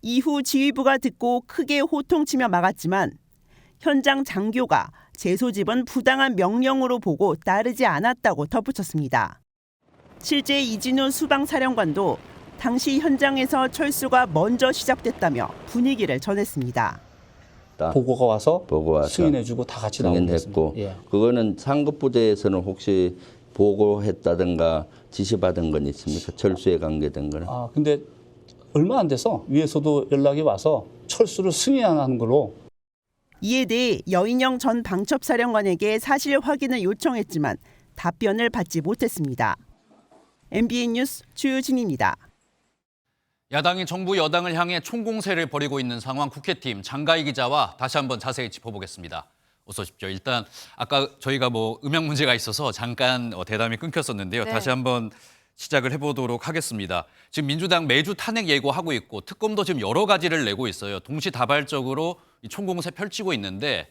[SPEAKER 13] 이후 지휘부가 듣고 크게 호통치며 막았지만 현장 장교가 재소집은 부당한 명령으로 보고 따르지 않았다고 덧붙였습니다. 실제 이진우 수방사령관도 당시 현장에서 철수가 먼저 시작됐다며 분위기를 전했습니다.
[SPEAKER 15] 보고가 와서 승인해주고 다 같이 나오겠습니다.
[SPEAKER 16] 예. 그거는 상급 부대에서는 혹시 보고했다든가 지시받은 건 있습니까? 철수에 관계된 거는?
[SPEAKER 15] 근데 얼마 안 돼서 위에서도 연락이 와서 철수를 승인하는 걸로.
[SPEAKER 13] 이에 대해 여인영 전 방첩사령관에게 사실 확인을 요청했지만 답변을 받지 못했습니다. MBN 뉴스 주진입니다.
[SPEAKER 2] 야당이 정부 여당을 향해 총공세를 벌이고 있는 상황 국회팀 장가희 기자와 다시 한번 자세히 짚어보겠습니다. 어서 오십시오. 일단 아까 저희가 음향 문제가 있어서 잠깐 대담이 끊겼었는데요.
[SPEAKER 17] 네.
[SPEAKER 2] 다시 한번 시작을 해보도록 하겠습니다. 지금 민주당 매주 탄핵 예고하고 있고 특검도 지금 여러 가지를 내고 있어요. 동시다발적으로 이 총공세 펼치고 있는데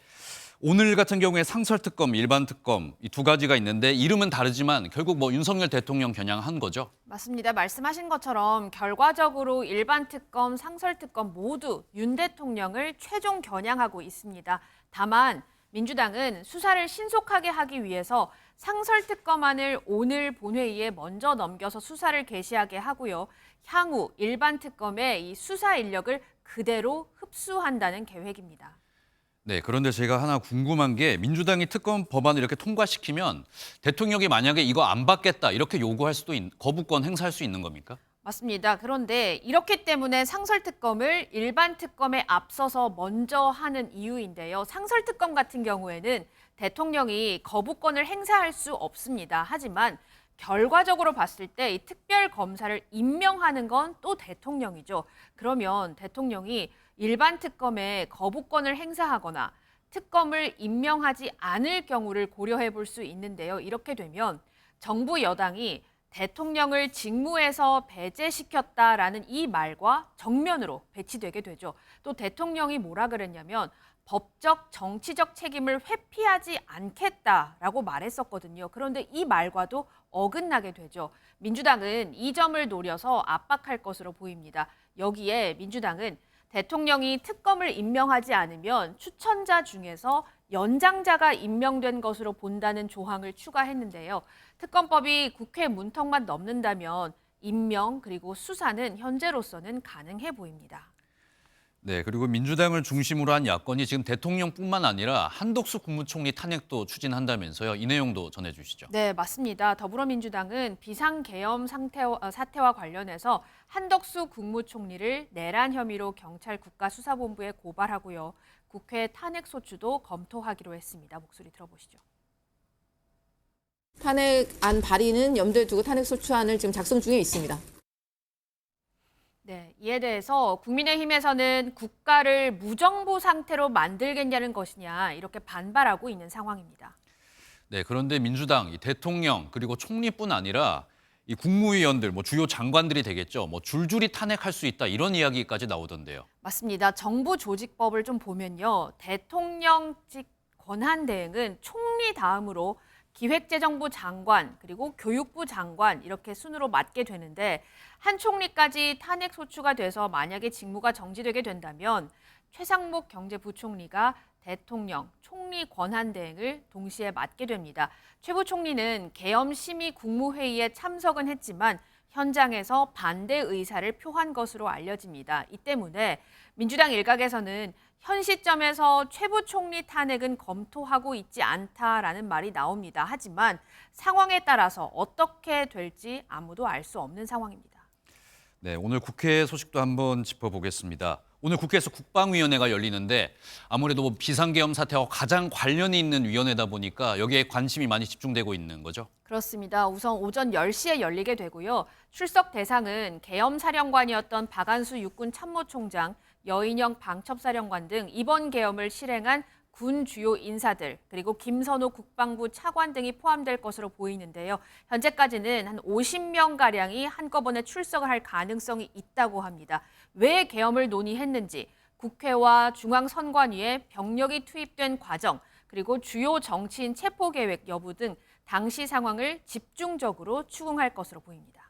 [SPEAKER 2] 오늘 같은 경우에 상설특검, 일반특검 이 두 가지가 있는데 이름은 다르지만 결국 윤석열 대통령 겨냥한 거죠?
[SPEAKER 17] 맞습니다. 말씀하신 것처럼 결과적으로 일반특검, 상설특검 모두 윤 대통령을 최종 겨냥하고 있습니다. 다만 민주당은 수사를 신속하게 하기 위해서 상설특검안을 오늘 본회의에 먼저 넘겨서 수사를 개시하게 하고요. 향후 일반특검의 이 수사 인력을 그대로 흡수한다는 계획입니다.
[SPEAKER 2] 네, 그런데 제가 하나 궁금한 게 민주당이 특검 법안을 이렇게 통과시키면 대통령이 만약에 이거 안 받겠다 이렇게 요구할 수도 거부권 행사할 수 있는 겁니까?
[SPEAKER 17] 맞습니다. 그런데 이렇기 때문에 상설특검을 일반특검에 앞서서 먼저 하는 이유인데요. 상설특검 같은 경우에는 대통령이 거부권을 행사할 수 없습니다. 하지만 결과적으로 봤을 때 이 특별검사를 임명하는 건 또 대통령이죠. 그러면 대통령이 일반특검에 거부권을 행사하거나 특검을 임명하지 않을 경우를 고려해 볼 수 있는데요. 이렇게 되면 정부 여당이 대통령을 직무에서 배제시켰다라는 이 말과 정면으로 배치되게 되죠. 또 대통령이 뭐라 그랬냐면 법적, 정치적 책임을 회피하지 않겠다라고 말했었거든요. 그런데 이 말과도 어긋나게 되죠. 민주당은 이 점을 노려서 압박할 것으로 보입니다. 여기에 민주당은 대통령이 특검을 임명하지 않으면 추천자 중에서 연장자가 임명된 것으로 본다는 조항을 추가했는데요. 특검법이 국회 문턱만 넘는다면 임명 그리고 수사는 현재로서는 가능해 보입니다.
[SPEAKER 2] 네, 그리고 민주당을 중심으로 한 야권이 지금 대통령뿐만 아니라 한덕수 국무총리 탄핵도 추진한다면서요. 이 내용도 전해주시죠.
[SPEAKER 17] 네, 맞습니다. 더불어민주당은 비상계엄 사태와 관련해서 한덕수 국무총리를 내란 혐의로 경찰 국가수사본부에 고발하고요. 국회 탄핵소추도 검토하기로 했습니다. 목소리 들어보시죠.
[SPEAKER 26] 탄핵안 발의는 염두에 두고 탄핵소추안을 지금 작성 중에 있습니다.
[SPEAKER 17] 네, 이에 대해서 국민의힘에서는 국가를 무정부 상태로 만들겠냐는 것이냐 이렇게 반발하고 있는 상황입니다.
[SPEAKER 2] 네, 그런데 민주당 이 대통령 그리고 총리뿐 아니라 이 국무위원들, 주요 장관들이 되겠죠. 줄줄이 탄핵할 수 있다 이런 이야기까지 나오던데요.
[SPEAKER 17] 맞습니다. 정부 조직법을 좀 보면요. 대통령직 권한 대행은 총리 다음으로 기획재정부 장관 그리고 교육부 장관 이렇게 순으로 맡게 되는데 한 총리까지 탄핵 소추가 돼서 만약에 직무가 정지되게 된다면 최상목 경제부총리가 대통령, 총리 권한 대행을 동시에 맡게 됩니다. 최 부총리는 계엄심의 국무회의에 참석은 했지만 현장에서 반대 의사를 표한 것으로 알려집니다. 이 때문에 민주당 일각에서는 현 시점에서 최 부총리 탄핵은 검토하고 있지 않다라는 말이 나옵니다. 하지만 상황에 따라서 어떻게 될지 아무도 알 수 없는 상황입니다.
[SPEAKER 2] 네, 오늘 국회 소식도 한번 짚어보겠습니다. 오늘 국회에서 국방위원회가 열리는데 아무래도 비상계엄 사태와 가장 관련이 있는 위원회다 보니까 여기에 관심이 많이 집중되고 있는 거죠?
[SPEAKER 17] 그렇습니다. 우선 오전 10시에 열리게 되고요. 출석 대상은 계엄사령관이었던 박안수 육군 참모총장, 여인영 방첩사령관 등 이번 계엄을 실행한 군 주요 인사들 그리고 김선호 국방부 차관 등이 포함될 것으로 보이는데요. 현재까지는 한 50명가량이 한꺼번에 출석을 할 가능성이 있다고 합니다. 왜 계엄을 논의했는지, 국회와 중앙선관위에 병력이 투입된 과정, 그리고 주요 정치인 체포 계획 여부 등 당시 상황을 집중적으로 추궁할 것으로 보입니다.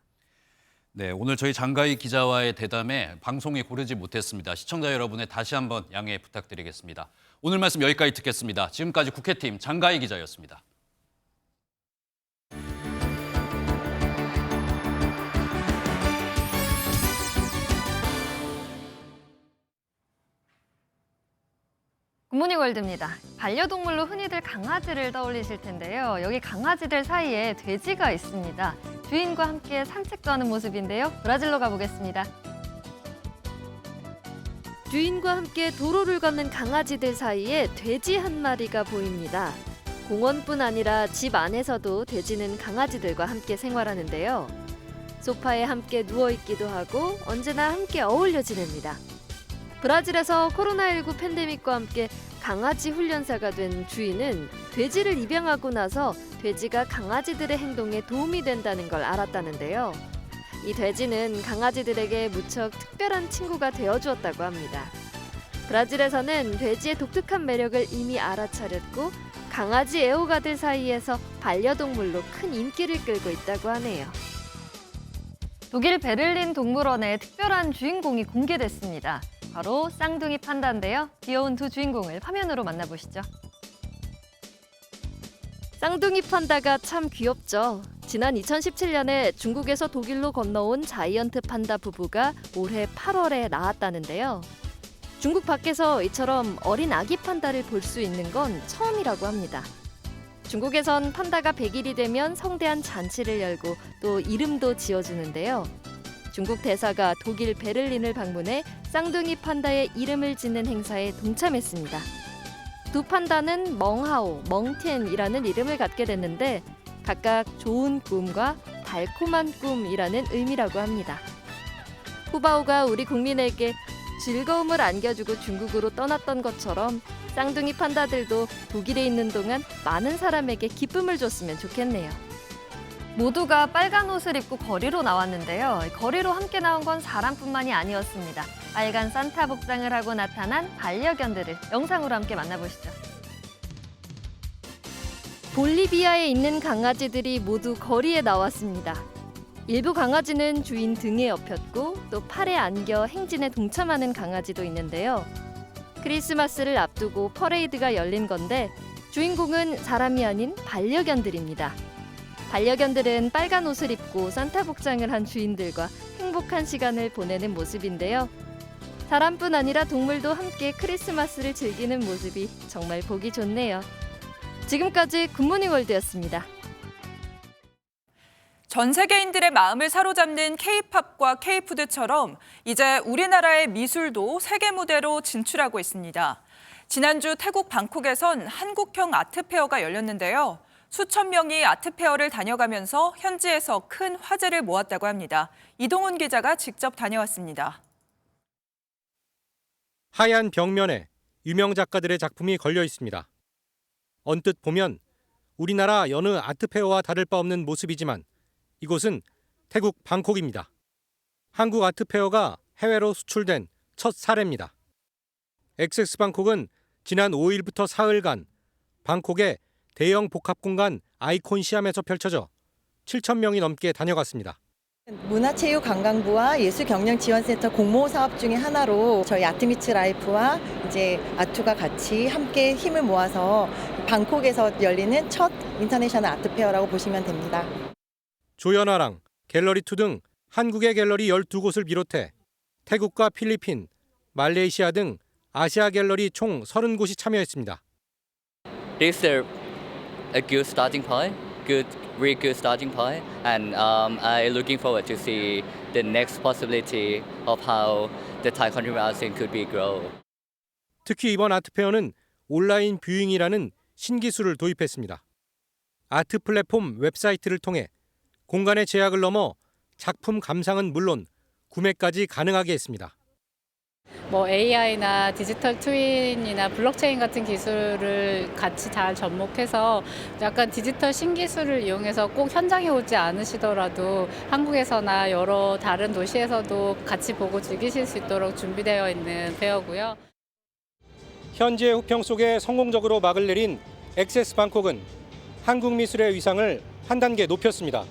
[SPEAKER 2] 네, 오늘 저희 장가희 기자와의 대담에 방송에 고르지 못했습니다. 시청자 여러분의 다시 한번 양해 부탁드리겠습니다. 오늘 말씀 여기까지 듣겠습니다. 지금까지 국회팀 장가희 기자였습니다.
[SPEAKER 3] 굿모닝 월드입니다. 반려동물로 흔히들 강아지를 떠올리실 텐데요. 여기 강아지들 사이에 돼지가 있습니다. 주인과 함께 산책도 하는 모습인데요. 브라질로 가보겠습니다. 주인과 함께 도로를 걷는 강아지들 사이에 돼지 한 마리가 보입니다. 공원뿐 아니라 집 안에서도 돼지는 강아지들과 함께 생활하는데요. 소파에 함께 누워있기도 하고 언제나 함께 어울려 지냅니다. 브라질에서 코로나19 팬데믹과 함께 강아지 훈련사가 된 주인은 돼지를 입양하고 나서 돼지가 강아지들의 행동에 도움이 된다는 걸 알았다는데요. 이 돼지는 강아지들에게 무척 특별한 친구가 되어주었다고 합니다. 브라질에서는 돼지의 독특한 매력을 이미 알아차렸고 강아지 애호가들 사이에서 반려동물로 큰 인기를 끌고 있다고 하네요. 독일 베를린 동물원에 특별한 주인공이 공개됐습니다. 바로 쌍둥이 판다인데요. 귀여운 두 주인공을 화면으로 만나보시죠. 쌍둥이 판다가 참 귀엽죠. 지난 2017년에 중국에서 독일로 건너온 자이언트 판다 부부가 올해 8월에 낳았다는데요. 중국 밖에서 이처럼 어린 아기 판다를 볼 수 있는 건 처음이라고 합니다. 중국에선 판다가 100일이 되면 성대한 잔치를 열고 또 이름도 지어주는데요. 중국 대사가 독일 베를린을 방문해 쌍둥이 판다의 이름을 짓는 행사에 동참했습니다. 두 판다는 멍하오, 멍텐이라는 이름을 갖게 됐는데 각각 좋은 꿈과 달콤한 꿈이라는 의미라고 합니다. 후바오가 우리 국민에게 즐거움을 안겨주고 중국으로 떠났던 것처럼 쌍둥이 판다들도 독일에 있는 동안 많은 사람에게 기쁨을 줬으면 좋겠네요. 모두가 빨간 옷을 입고 거리로 나왔는데요. 거리로 함께 나온 건 사람뿐만이 아니었습니다. 빨간 산타 복장을 하고 나타난 반려견들을 영상으로 함께 만나보시죠. 볼리비아에 있는 강아지들이 모두 거리에 나왔습니다. 일부 강아지는 주인 등에 업혔고 또 팔에 안겨 행진에 동참하는 강아지도 있는데요. 크리스마스를 앞두고 퍼레이드가 열린 건데 주인공은 사람이 아닌 반려견들입니다. 반려견들은 빨간 옷을 입고 산타 복장을 한 주인들과 행복한 시간을 보내는 모습인데요. 사람뿐 아니라 동물도 함께 크리스마스를 즐기는 모습이 정말 보기 좋네요. 지금까지 굿모닝 월드였습니다.
[SPEAKER 1] 전 세계인들의 마음을 사로잡는 K-팝과 K-푸드처럼 이제 우리나라의 미술도 세계 무대로 진출하고 있습니다. 지난주 태국 방콕에선 한국형 아트페어가 열렸는데요. 수천 명이 아트페어를 다녀가면서 현지에서 큰 화제를 모았다고 합니다. 이동훈 기자가 직접 다녀왔습니다.
[SPEAKER 18] 하얀 벽면에 유명 작가들의 작품이 걸려 있습니다. 언뜻 보면 우리나라 여느 아트페어와 다를 바 없는 모습이지만 이곳은 태국 방콕입니다. 한국 아트페어가 해외로 수출된 첫 사례입니다. 엑세스방콕은 지난 5일부터 사흘간 방콕의 대형 복합공간 아이콘 시암에서 펼쳐져 7,000명이 넘게 다녀갔습니다.
[SPEAKER 19] 문화체육관광부와 예술경영지원센터 공모 사업 중에 하나로 저희 아트미츠 라이프와 이제 아투가 같이 함께 힘을 모아서 방콕에서 열리는 첫 인터내셔널 아트페어라고 보시면 됩니다.
[SPEAKER 18] 조연화랑, 갤러리2 등 한국의 갤러리 12곳을 비롯해 태국과 필리핀, 말레이시아 등 아시아 갤러리 총 30곳이 참여했습니다.
[SPEAKER 20] This is a good starting point, really good starting point, and I'm looking forward to see the next possibility of how the Thai contemporary art scene could be grow.
[SPEAKER 18] 특히 이번 아트페어는 온라인 뷰잉이라는 신기술을 도입했습니다. 아트 플랫폼 웹사이트를 통해 공간의 제약을 넘어 작품 감상은 물론 구매까지 가능하게 했습니다.
[SPEAKER 21] AI나 디지털 트윈이나 블록체인 같은 기술을 같이 잘 접목해서 약간 디지털 신기술을 이용해서 꼭 현장에 오지 않으시더라도 한국에서나 여러 다른 도시에서도 같이 보고 즐기실 수 있도록 준비되어 있는 페어고요.
[SPEAKER 18] 현지의 후평 속에 성공적으로 막을 내린 엑세스 방콕은 한국 미술의 위상을 한 단계 높였습니다.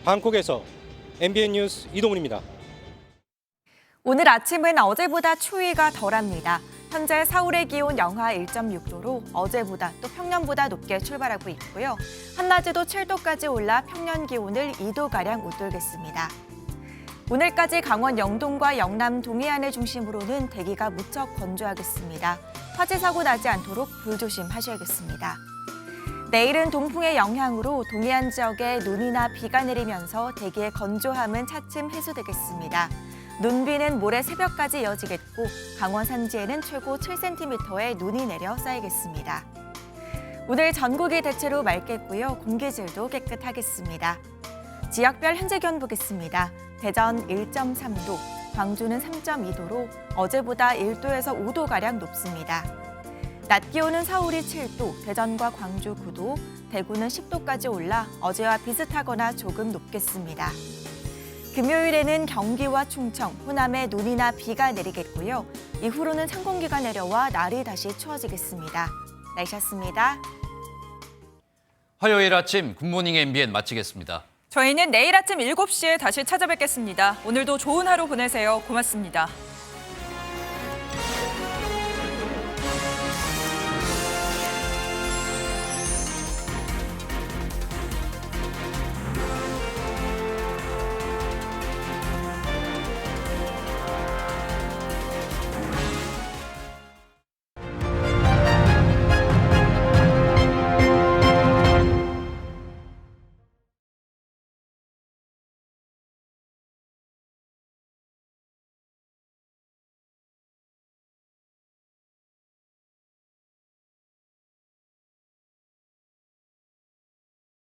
[SPEAKER 18] 방콕에서 MBN 뉴스 이동훈입니다.
[SPEAKER 23] 오늘 아침은 어제보다 추위가 덜합니다. 현재 서울의 기온 영하 1.6도로 어제보다 또 평년보다 높게 출발하고 있고요. 한낮에도 7도까지 올라 평년 기온을 2도가량 웃돌겠습니다. 오늘까지 강원 영동과 영남 동해안을 중심으로는 대기가 무척 건조하겠습니다. 화재 사고 나지 않도록 불조심하셔야겠습니다. 내일은 동풍의 영향으로 동해안 지역에 눈이나 비가 내리면서 대기의 건조함은 차츰 해소되겠습니다. 눈비는 모레 새벽까지 이어지겠고 강원 산지에는 최고 7cm의 눈이 내려 쌓이겠습니다. 오늘 전국이 대체로 맑겠고요. 공기질도 깨끗하겠습니다. 지역별 현재 기온 보겠습니다. 대전 1.3도, 광주는 3.2도로 어제보다 1도에서 5도가량 높습니다. 낮 기온은 서울이 7도, 대전과 광주 9도, 대구는 10도까지 올라 어제와 비슷하거나 조금 높겠습니다. 금요일에는 경기와 충청, 호남에 눈이나 비가 내리겠고요. 이후로는 찬 공기가 내려와 날이 다시 추워지겠습니다. 날씨였습니다.
[SPEAKER 2] 화요일 아침 굿모닝 MBN 마치겠습니다.
[SPEAKER 1] 저희는 내일 아침 7시에 다시 찾아뵙겠습니다. 오늘도 좋은 하루 보내세요. 고맙습니다.